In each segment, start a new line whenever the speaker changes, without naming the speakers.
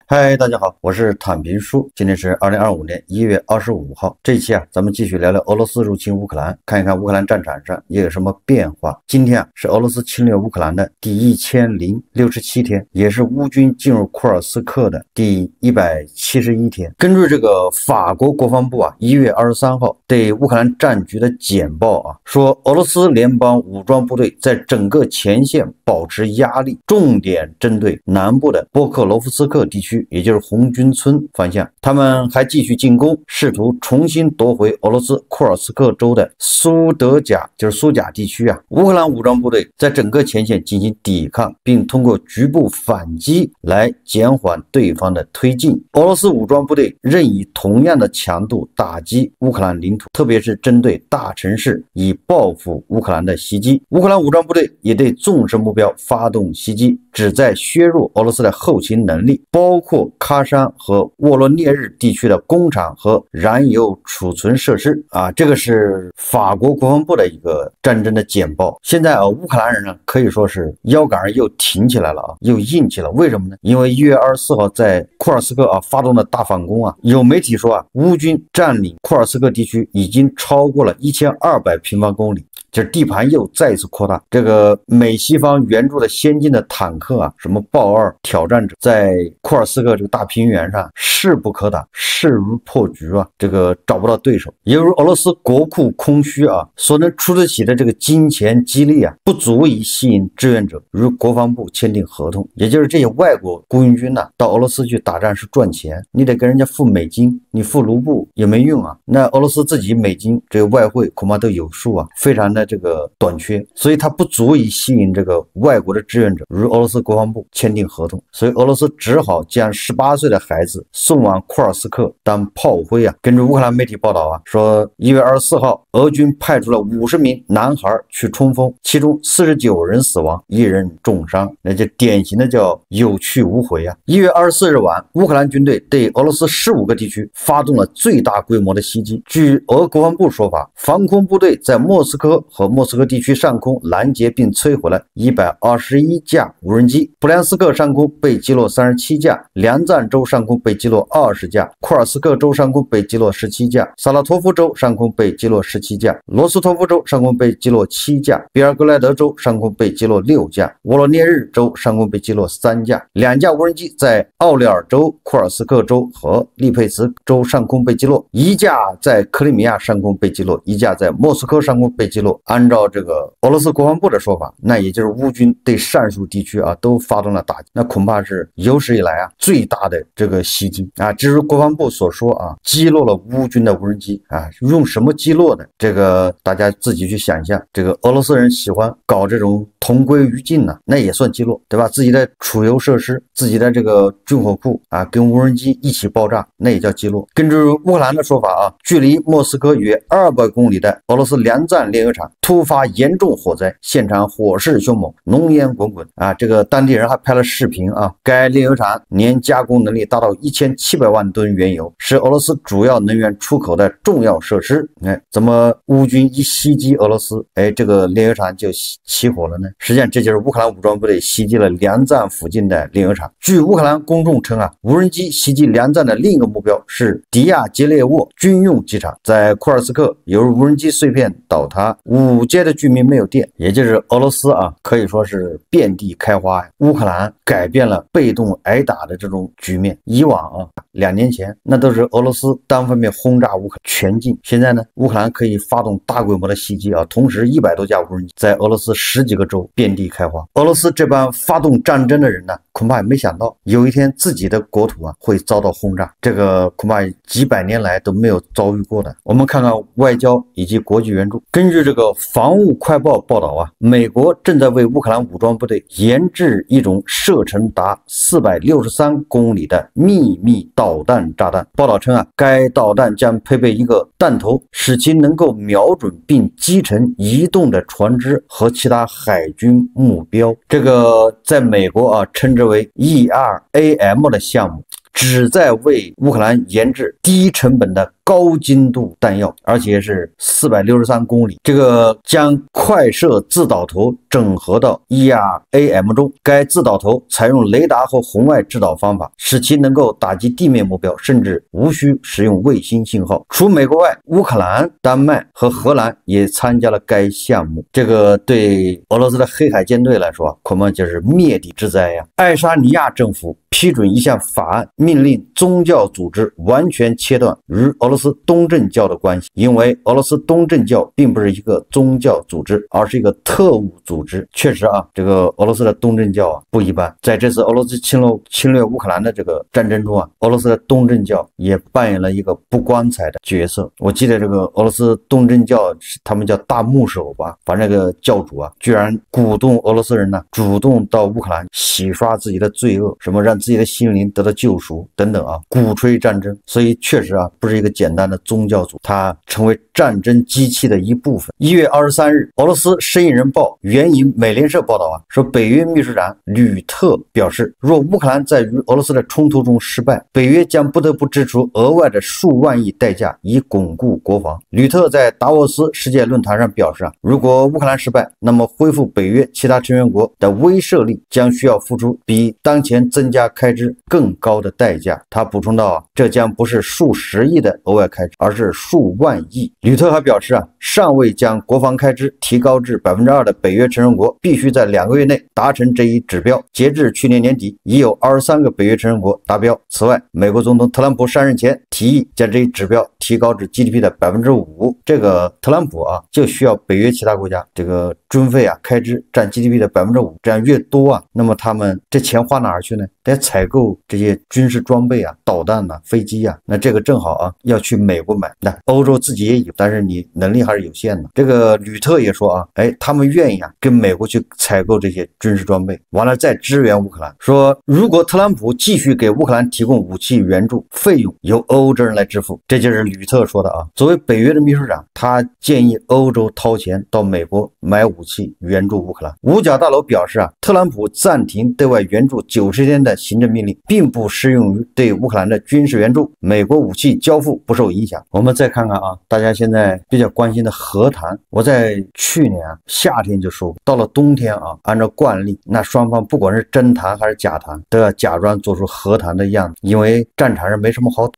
嗨，大家好，我是坦平叔。今天是2025年1月25号。这一期咱们继续聊聊俄罗斯入侵乌克兰，看一看乌克兰战场上也有什么变化。今天是俄罗斯侵略乌克兰的第1067天，也是乌军进入库尔斯克的第171天。根据这个法国国防部1月23号对乌克兰战局的简报说俄罗斯联邦武装部队在整个前线保持压力，重点针对南部的波克罗夫斯克地区，也就是红军村方向。他们还继续进攻，试图重新夺回俄罗斯库尔斯克州的苏德贾，就是苏贾地区乌克兰武装部队在整个前线进行抵抗，并通过局部反击来减缓对方的推进。俄罗斯武装部队仍以同样的强度打击乌克兰领土，特别是针对大城市，以报复乌克兰的袭击。乌克兰武装部队也对重视目标发动袭击，旨在削弱俄罗斯的后勤能力，包括喀山和沃罗涅日地区的工厂和燃油储存设施这个是法国国防部的一个战争的简报。现在乌克兰人呢可以说是腰杆又挺起来了又硬气了。为什么呢？因为1月24号在库尔斯克发动了大反攻有媒体说乌军占领库尔斯克地区已经超过了1200平方公里，就是地盘又再一次扩大。这个美西方援助的先进的坦克什么豹2挑战者，在库尔斯克这个大平原上势不可挡，势如破局这个找不到对手。由于俄罗斯国库空虚所能出得起的这个金钱激励不足以吸引志愿者与国防部签订合同，也就是这些外国雇佣军到俄罗斯去打仗是赚钱，你得跟人家付美金，你付卢布也没用那俄罗斯自己美金这个外汇恐怕都有数非常的这个短缺，所以它不足以吸引这个外国的志愿者与俄罗斯国防部签订合同，所以俄罗斯只好将18岁的孩子送往库尔斯克当炮灰根据乌克兰媒体报道说1月24号俄军派出了50名男孩去冲锋，其中49人死亡，1人重伤，那就典型的叫有去无回1月24日晚，乌克兰军队对俄罗斯15个地区发动了最大规模的袭击。据俄国防部说法，防空部队在莫斯科和莫斯科地区上空拦截并摧毁了121架无人机，布良斯克上空被击落37架，梁赞州上空被击落20架，库尔斯克州上空被击落17架，萨拉托夫州上空被击落17架，罗斯托夫州上空被击落7架，比尔格莱德州上空被击落6架，沃罗涅日州上空被击落3架，2架无人机在奥列尔州、库尔斯克州和利佩茨州上空被击落，1架在克里米亚上空被击落，1架在莫斯科上空被击落。按照这个俄罗斯国防部的说法，那也就是乌军对上述地区都发动了打击，那恐怕是有史以来最大的这个袭击至于国防部所说击落了乌军的无人机用什么击落的，这个大家自己去想象。这个俄罗斯人喜欢搞这种同归于尽那也算击落，对吧？自己的储油设施、自己的这个军火库跟无人机一起爆炸，那也叫击落。根据乌克兰的说法距离莫斯科约200公里的俄罗斯梁赞炼油厂突发严重火灾，现场火势凶猛，浓烟滚滚这个当地人还拍了视频该炼油厂年加工能力达到1700万吨原油，是俄罗斯主要能源出口的重要设施。怎么乌军一袭击俄罗斯这个炼油厂就起火了呢？实际上这就是乌克兰武装部队袭击了梁赞附近的炼油厂。据乌克兰公众称无人机袭击梁赞的另一个目标是迪亚杰列沃军用机场。在库尔斯克，由于无人机碎片倒塌，5街的居民没有电，也就是俄罗斯可以说是遍地开花乌克兰改变了被动挨打的这种局面。以往2年前那都是俄罗斯单方面轰炸乌克兰全境，现在呢乌克兰可以发动大规模的袭击同时100多架无人机在俄罗斯10几个州遍地开花。俄罗斯这帮发动战争的人呢，恐怕也没想到有一天自己的国土会遭到轰炸，这个恐怕几百年来都没有遭遇过的。我们看看外交以及国际援助。根据这个防务快报报道美国正在为乌克兰武装部队研制一种射程达463公里的秘密导弹炸弹。报道称该导弹将配备一个弹头，使其能够瞄准并击沉移动的船只和其他海军目标。这个在美国称之为 ERAM 的项目，旨在为乌克兰研制低成本的高精度弹药，而且是463公里。这个将快射自导头整合到 ERAM 中，该自导头采用雷达和红外制导方法，使其能够打击地面目标，甚至无需使用卫星信号。除美国外，乌克兰、丹麦和荷兰也参加了该项目。这个对俄罗斯的黑海舰队来说，恐怕就是灭顶之灾呀！爱沙尼亚政府批准一项法案，命令宗教组织完全切断与俄罗斯东正教的关系，因为俄罗斯东正教并不是一个宗教组织，而是一个特务组织。确实啊，这个俄罗斯的东正教不一般，在这次俄罗斯侵略乌克兰的这个战争中俄罗斯的东正教也扮演了一个不光彩的角色。我记得这个俄罗斯东正教他们叫大牧首吧，反正这个教主居然鼓动俄罗斯人主动到乌克兰洗刷自己的罪恶，什么让自己的心灵得到救赎等等鼓吹战争。所以确实不是一个简单的宗教组，它成为战争机器的一部分。1月23日，俄罗斯《生意人报》援引美联社报道说，北约秘书长吕特表示，若乌克兰在与俄罗斯的冲突中失败，北约将不得不支出额外的数万亿代价以巩固国防。吕特在达沃斯世界论坛上表示如果乌克兰失败，那么恢复北约其他成员国的威慑力将需要付出比当前增加开支更高的代价。他补充道这将不是数十亿的额外开支，而是数万亿。吕特还表示尚未将国防开支提高至 2% 的北约成员国必须在2个月内达成这一指标。截至去年年底，已有23个北约成员国达标。此外，美国总统特朗普上任前提议将这一指标提高至 GDP 的 5%。这个特朗普就需要北约其他国家这个军费开支占 GDP 的 5%， 这样越多那么他们这钱花哪儿去呢？得采购这些军事装备导弹飞机那这个正好要去美国买，那欧洲自己也有，但是你能力还是有限的。这个吕特也说他们愿意跟美国去采购这些军事装备，完了再支援乌克兰。说如果特朗普继续给乌克兰提供武器援助，费用由欧洲人来支付。这就是吕特说的作为北约的秘书长，他建议欧洲掏钱到美国买武器援助乌克兰。五角大楼表示特朗普暂停对外援助90天的行政命令并不适用于对乌克兰的军事援助，美国武器交付不受影响。我们再看看大家现在比较关心的和谈。我在去年夏天就说过，到了冬天按照惯例，那双方不管是真谈还是假谈，都要假装做出和谈的样子，因为战场上没什么好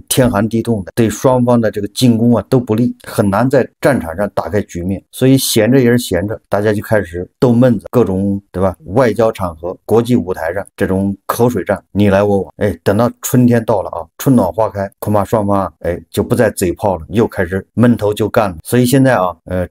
天寒地冻的，对双方的这个进攻都不利，很难在战场上打开局面。所以闲着也是闲着，大家就开始逗闷子，各种对吧？外交场合、国际舞台上这种口水战，你来我往。等到春天到了春暖花开，恐怕双方就不再嘴炮了，又开始闷头就干了。所以现在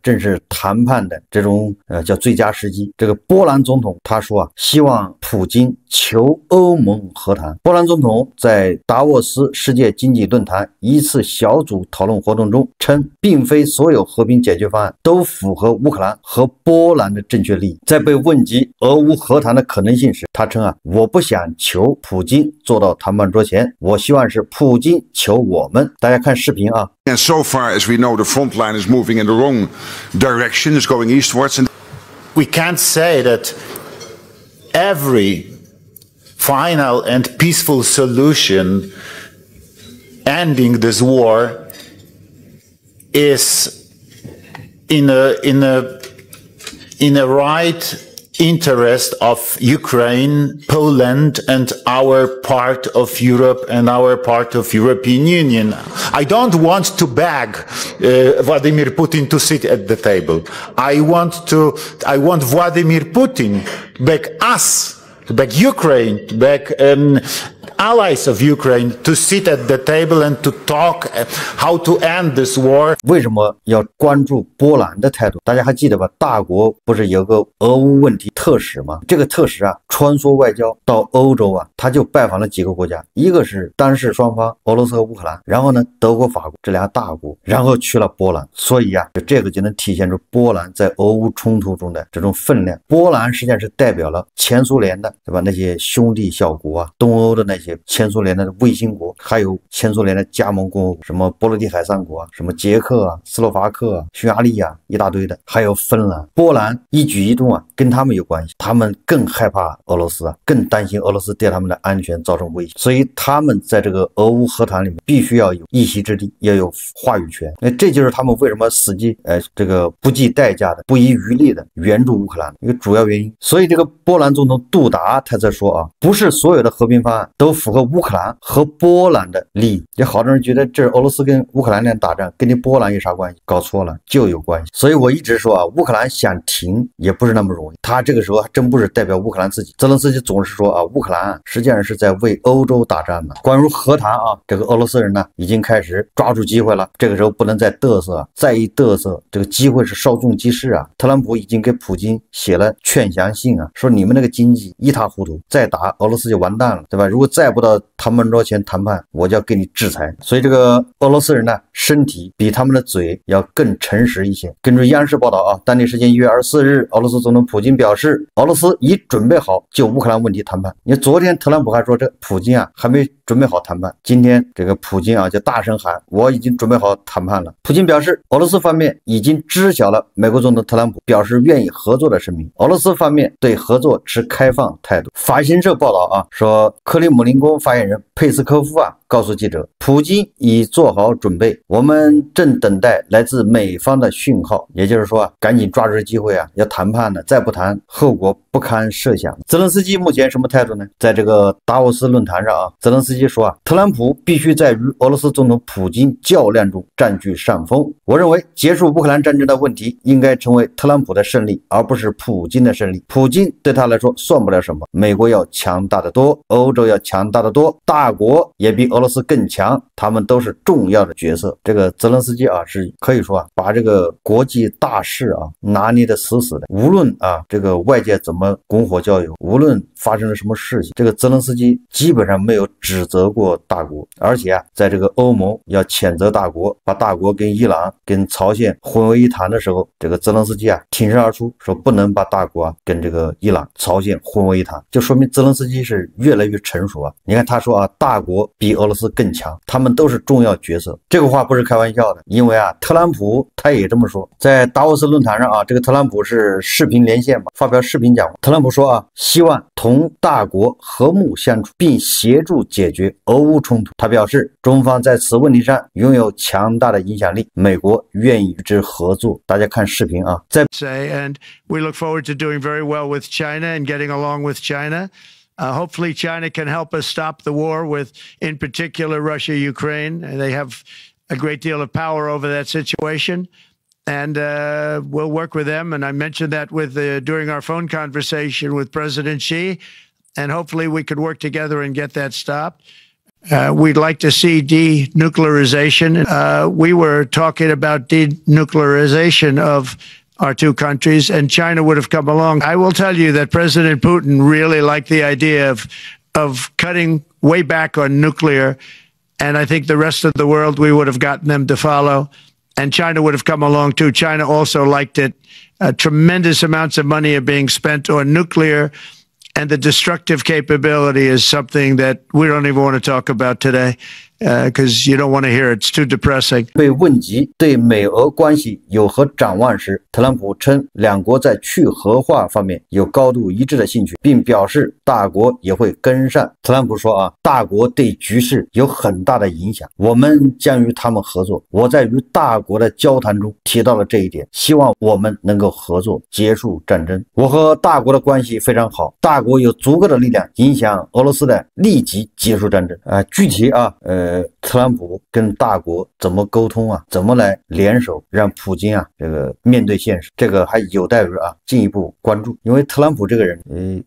正是谈判的这种叫最佳时机。这个波兰总统他说希望普京求欧盟和谈。波兰总统在达沃斯世界经济论坛一次小组讨论活动中称，并非所有和平解决方案都符合乌克兰和波兰的正确利益。在被问及俄乌和谈的可能性时，他称我不想求普京坐到谈判桌前，我希望是普京求我们。大家看视频
And so far as we know, the front line is moving in the wrong direction, it's going eastwards. And
we can't say that every final and peaceful solution ending this war is in a right interest of Ukraine, Poland, and our part of Europe and our part of European Union. I don't want to beg Vladimir Putin to sit at the table. I want Vladimir Putin to beg us, to beg Ukraine, to beg allies of Ukraine to sit at the table and to talk how to end this war.
为什么要关注波兰的态度？大家还记得吧？大国不是有个俄乌问题特使吗？这个特使穿梭外交到欧洲他就拜访了几个国家，一个是当事双方俄罗斯和乌克兰，然后呢德国、法国这俩大国，然后去了波兰。所以这个就能体现出波兰在俄乌冲突中的这种分量。波兰实际上是代表了前苏联的，对吧？那些兄弟小国东欧的那些前苏联的卫星国，还有前苏联的加盟共和国，什么波罗的海三国什么捷克斯洛伐克匈牙利一大堆的，还有芬兰。波兰一举一动跟他们有关。关系，他们更害怕俄罗斯啊，更担心俄罗斯对他们的安全造成威胁，所以他们在这个俄乌和谈里面必须要有一席之地，要有话语权。那这就是他们为什么死记这个不计代价的、不遗余力的援助乌克兰一个主要原因。所以这个波兰总统杜达他在说啊，不是所有的和平方案都符合乌克兰和波兰的利益。有好多人觉得这是俄罗斯跟乌克兰俩打仗，跟你波兰有啥关系？搞错了，就有关系。所以我一直说啊，乌克兰想停也不是那么容易。他这个时候还真不是代表乌克兰自己，泽连斯基总是说啊，乌克兰实际上是在为欧洲打仗呢。关于和谈啊，这个俄罗斯人呢已经开始抓住机会了，这个时候不能再嘚瑟啊，再一嘚瑟，这个机会是稍纵即逝啊。特朗普已经给普京写了劝降信啊，说你们那个经济一塌糊涂，再打俄罗斯就完蛋了，对吧？如果再不到谈判桌前谈判，我就要给你制裁。所以这个俄罗斯人呢，身体比他们的嘴要更诚实一些。根据央视报道啊，当地时间1月24日，俄罗斯总统普京表示，俄罗斯已准备好就乌克兰问题谈判。你昨天特朗普还说这普京啊还没准备好谈判，今天这个普京啊就大声喊我已经准备好谈判了。普京表示，俄罗斯方面已经知晓了美国总统特朗普表示愿意合作的声明，俄罗斯方面对合作持开放态度。法新社报道啊，说克里姆林宫发言人佩斯科夫啊告诉记者，普京已做好准备，我们正等待来自美方的讯号，也就是说啊，赶紧抓住机会啊，要谈判呢，再不谈后果不堪设想。泽连斯基目前什么态度呢？在这个达沃斯论坛上啊，泽连斯基说啊，特朗普必须在与俄罗斯总统普京较量中占据上风。我认为结束乌克兰战争的问题应该成为特朗普的胜利，而不是普京的胜利。普京对他来说算不了什么，美国要强大得多，欧洲要强大得多，大国也比俄罗斯更强，他们都是重要的角色。这个泽连斯基啊，是可以说啊，把这个国际大事啊拿捏得死死的。无论啊这个外界怎么拱火浇油，无论发生了什么事情，这个泽连斯基基本上没有指责过大国，而且啊，在这个欧盟要谴责大国，把大国跟伊朗、跟朝鲜混为一谈的时候，这个泽连斯基啊挺身而出，说不能把大国啊跟这个伊朗、朝鲜混为一谈，就说明泽连斯基是越来越成熟啊。你看他说啊，大国比俄罗斯更强，他们都是重要角色，这个话不是开玩笑的，因为啊，特朗普他也这么说，在达沃斯论坛上啊，这个特朗普是视频连线嘛，发表视频讲话，特朗普说啊，希望同大国和睦相处，并协助解决俄乌冲突。他表示，中方在此问题上拥有强大的影响力，美国愿意与之合作。大家看视频啊，在
And we look forward to doing very well with China and getting along with China. Hopefully China can help us stop the war with, in particular, Russia, Ukraine. They have a great deal of power over that situation. And we'll work with them. And I mentioned that with during our phone conversation with President Xi. And hopefully we could work together and get that stopped. We'd like to see denuclearization. We were talking about denuclearization of our two countries, and China would have come along. I will tell you that President Putin really liked the idea of cutting way back on nuclear, and I think the rest of the world, we would have gotten them to follow, and China would have come along too. China also liked it. Tremendous amounts of money are being spent on nuclear, and the destructive capability is something that we don't even want to talk about today. Because you don't want to hear it. It's too depressing.
被问及对美俄关系有何展望时，特朗普称两国在去核化方面有高度一致的兴趣，并表示大国也会跟上。特朗普说啊，大国对局势有很大的影响，我们将与他们合作。我在与大国的交谈中提到了这一点，希望我们能够合作结束战争。我和大国的关系非常好，大国有足够的力量影响俄罗斯的立即结束战争。具体啊，特朗普跟大国怎么沟通啊？怎么来联手让普京啊这个面对现实？这个还有待于进一步关注，因为特朗普这个人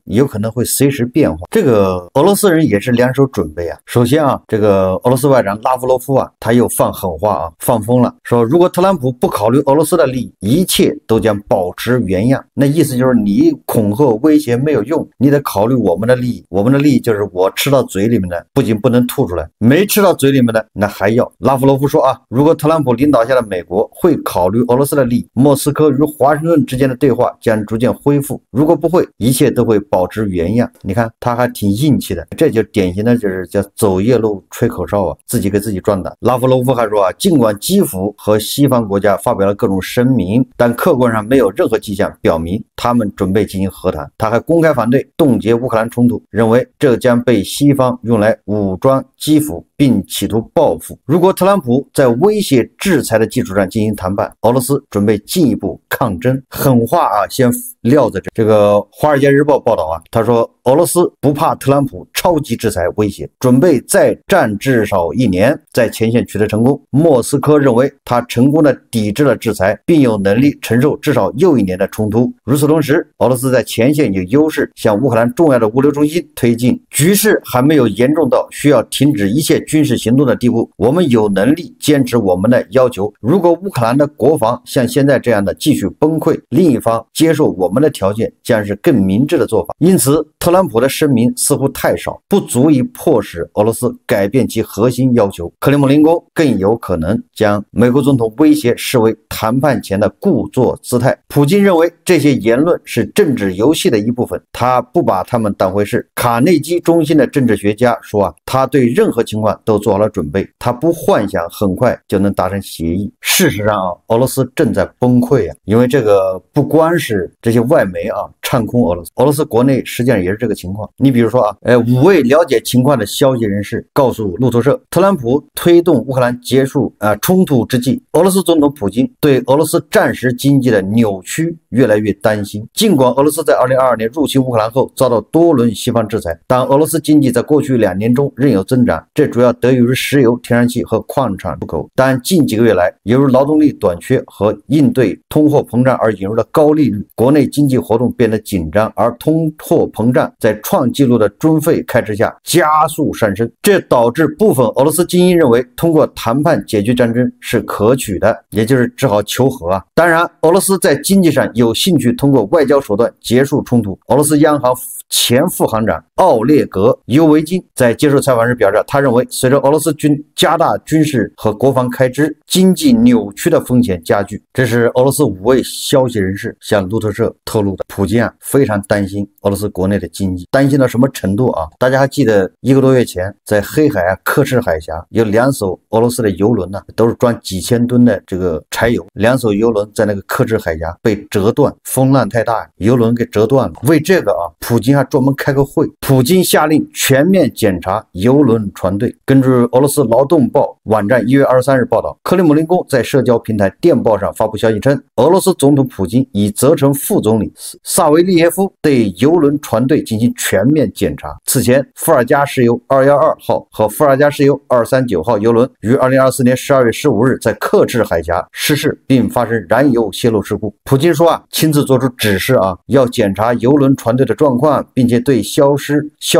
有可能会随时变化。这个俄罗斯人也是两手准备啊。首先啊，这个俄罗斯外长拉夫罗夫啊，他又放狠话啊，放风了，说如果特朗普不考虑俄罗斯的利益，一切都将保持原样。那意思就是你恐吓威胁没有用，你得考虑我们的利益。我们的利益就是我吃到嘴里面的不仅不能吐出来，没吃到到嘴里面的那还要。拉夫罗夫说啊，如果特朗普领导下的美国会考虑俄罗斯的利益，莫斯科与华盛顿之间的对话将逐渐恢复，如果不会，一切都会保持原样。你看他还挺硬气的，这就典型的就是叫走夜路吹口哨啊，自己给自己壮胆。拉夫罗夫还说啊，尽管基辅和西方国家发表了各种声明，但客观上没有任何迹象表明他们准备进行和谈。他还公开反对冻结乌克兰冲突，认为这将被西方用来武装基辅并企图报复。如果特朗普在威胁制裁的基础上进行谈判，俄罗斯准备进一步抗争。狠话啊，先撂在这个《华尔街日报》报道啊，他说俄罗斯不怕特朗普超级制裁威胁，准备再战至少1年，在前线取得成功。莫斯科认为他成功的抵制了制裁，并有能力承受至少又1年的冲突。与此同时，俄罗斯在前线有优势，向乌克兰重要的物流中心推进，局势还没有严重到需要停止一切军事行动的地步。我们有能力坚持我们的要求。如果乌克兰的国防像现在这样的继续崩溃，另一方接受我们的条件将是更明智的做法。因此，特朗普的声明似乎太少，不足以迫使俄罗斯改变其核心要求。克里姆林宫更有可能将美国总统威胁视为谈判前的故作姿态。普京认为这些言论是政治游戏的一部分，他不把他们当回事。卡内基中心的政治学家说啊，他对任何情况都做好了准备，他不幻想很快就能达成协议。事实上啊，俄罗斯正在崩溃啊，因为这个不光是这些外媒啊唱空俄罗斯，俄罗斯国内实际上也是这个情况。你比如说啊，5位了解情况的消息人士告诉路透社，特朗普推动乌克兰结束冲突之际，俄罗斯总统普京对俄罗斯战时经济的扭曲越来越担心。尽管俄罗斯在2022年入侵乌克兰后遭到多轮西方制裁，但俄罗斯经济在过去2年中仍有增长，这主要得益于石油、天然气和矿产出口。但近几个月来，由于劳动力短缺和应对通货膨胀而引入的高利率，国内经济活动变得紧张，而通货膨胀在创纪录的军费开支下加速上升，这导致部分俄罗斯精英认为通过谈判解决战争是可取的，也就是只好求和啊。当然，俄罗斯在经济上有兴趣通过外交手段结束冲突。俄罗斯央行前副行长奥列格·尤维金在接受采访时表示，他认为随着俄罗斯加大军事和国防开支，经济扭曲的风险加剧。这是俄罗斯5位消息人士向路透社透露的。普京啊非常担心俄罗斯国内的经济，担心到什么程度啊？大家还记得1个多月前在黑海刻赤海峡有2艘俄罗斯的油轮都是装几千吨的这个柴油，2艘油轮在那个刻赤海峡被折断，风浪太大，油轮给折断了。为这个啊，普京还专门开个会，普京下令全面检查油轮船队。根据俄罗斯劳动报网站1月23日报道，克里姆林宫在社交平台电报上发布消息称，俄罗斯总统普京已责成副总理萨维利耶夫对油轮船队进行全面检查。此前，伏尔加石油212号和伏尔加石油239号油轮于2024年12月15日在刻赤海峡失事，并发生燃油泄漏事故。普京说啊，亲自做出指示啊，要检查油轮船队的状况，并且对消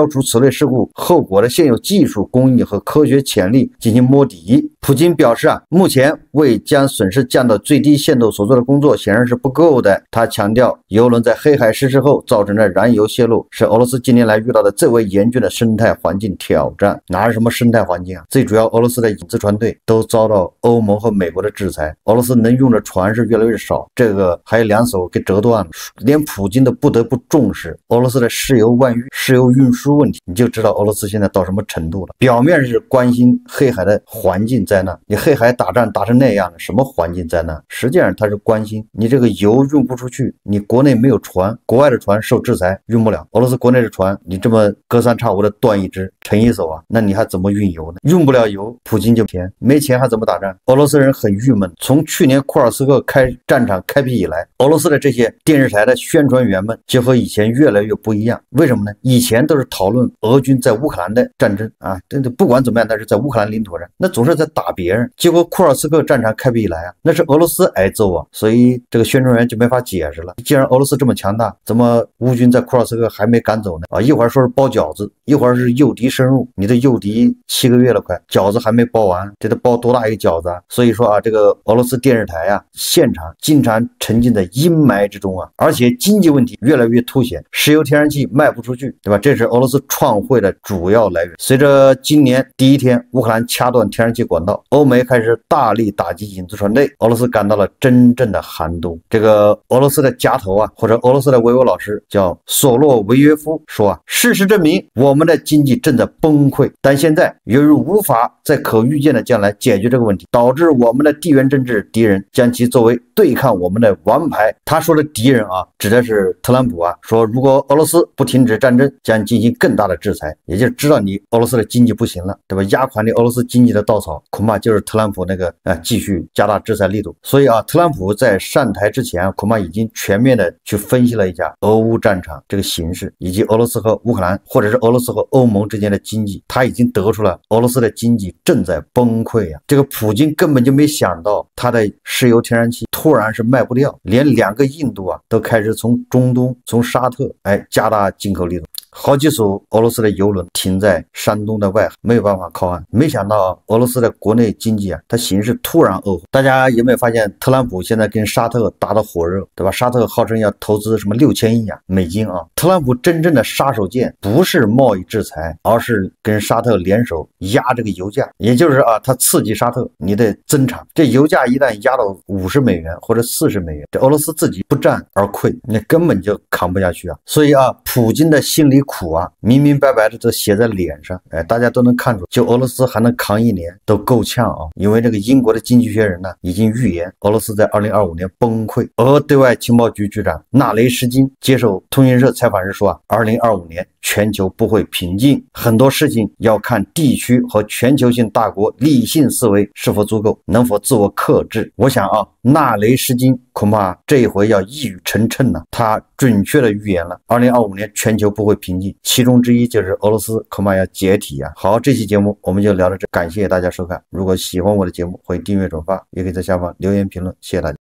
除此类事故后果的现有技术工艺和科学潜力进行摸底。普京表示啊，目前为将损失降到最低限度所做的工作显然是不够的。他强调，油轮在黑海失事后造成的燃油泄漏是俄罗斯近年来遇到的最为严峻的生态环境挑战。哪是什么生态环境啊？最主要，俄罗斯的影子船队都遭到欧盟和美国的制裁，俄罗斯能用的船是越来越少，这个还有2艘给折断了，连普京都不得不重视俄罗斯的石油外运、石油运输问题，你就知道俄罗斯现在到什么程度了。表面是关心黑海的环境灾难，你黑海打仗打成那样了，什么环境灾难？实际上他是关心你这个油运不出去，你国内没有船，国外的船受制裁运不了，俄罗斯国内的船你这么隔三差五的断一只沉一艘啊，那你还怎么运油呢？运不了油，普京就钱，没钱还怎么打仗？俄罗斯人很郁闷。从去年库尔斯克战场开辟以来，俄罗斯的这些电视台的宣传员们就和以前越来越不一样。为什么呢？以前都是讨论俄军在乌克兰的战争啊，不管怎么样，但是在乌克兰领土上，那总是在打别人。结果库尔斯克战场开辟以来啊，那是俄罗斯挨揍啊，所以这个宣传员就没法解释了。既然俄罗斯这么强大，怎么乌军在库尔斯克还没赶走呢？啊，一会儿说是包饺子，一会儿是诱敌深入，你的诱敌7个月了快，饺子还没包完，这得包多大一个饺子啊？所以说啊，这个俄罗斯电视台啊，现场经常沉浸在阴霾之中啊，而且经济问题越来越凸显，石油天然气卖不出去，对吧？这是俄罗斯创汇的主要来源。随着今年第一天乌克兰掐断天然气管道，欧美开始大力打击引渡船队，俄罗斯感到了真正的寒冬。这个俄罗斯的夹头啊，或者俄罗斯的维欧老师叫索洛维约夫说啊，事实证明我们的经济正在崩溃，但现在由于无法在可预见的将来解决这个问题，导致我们的地缘政治敌人将其作为对抗我们的王牌。他说的敌人啊，指的是特朗普啊，说如果俄罗斯不停止战争，将进行更大的制裁，也就是知道你俄罗斯的经济不行了，对吧？压垮你俄罗斯经济的稻草，恐怕就是特朗普那个继续加大制裁力度。所以啊，特朗普在上台之前恐怕已经全面的去分析了一下俄乌战场这个形势，以及俄罗斯和乌克兰或者是俄罗斯和欧盟之间的经济，他已经得出了俄罗斯的经济正在崩溃啊。这个普京根本就没想到他的石油天然气突然是卖不掉，连2个印度啊都开始从中东从沙特加大进口力度。好几艘俄罗斯的油轮停在山东的外海，没有办法靠岸。没想到俄罗斯的国内经济啊，它形势突然恶化。大家有没有发现，特朗普现在跟沙特打得火热，对吧？沙特号称要投资什么6000亿美金啊。特朗普真正的杀手锏不是贸易制裁，而是跟沙特联手压这个油价，也就是啊，他刺激沙特你得增产。这油价一旦压到50美元或者40美元，这俄罗斯自己不战而溃，那根本就扛不下去啊。所以啊，普京的心里苦啊，明明白白的都写在脸上，大家都能看出，就俄罗斯还能扛1年都够呛啊！因为这个英国的经济学人呢，已经预言俄罗斯在2025年崩溃。俄对外情报局局长纳雷什金接受通讯社采访时说啊，2025年全球不会平静，很多事情要看地区和全球性大国理性思维是否足够，能否自我克制。我想啊，纳雷什金恐怕这一回要一语成谶了，他准确的预言了2025年全球不会平静，其中之一就是俄罗斯恐怕要解体啊。好，这期节目我们就聊到这，感谢大家收看。如果喜欢我的节目，欢迎订阅转发，也可以在下方留言评论，谢谢大家。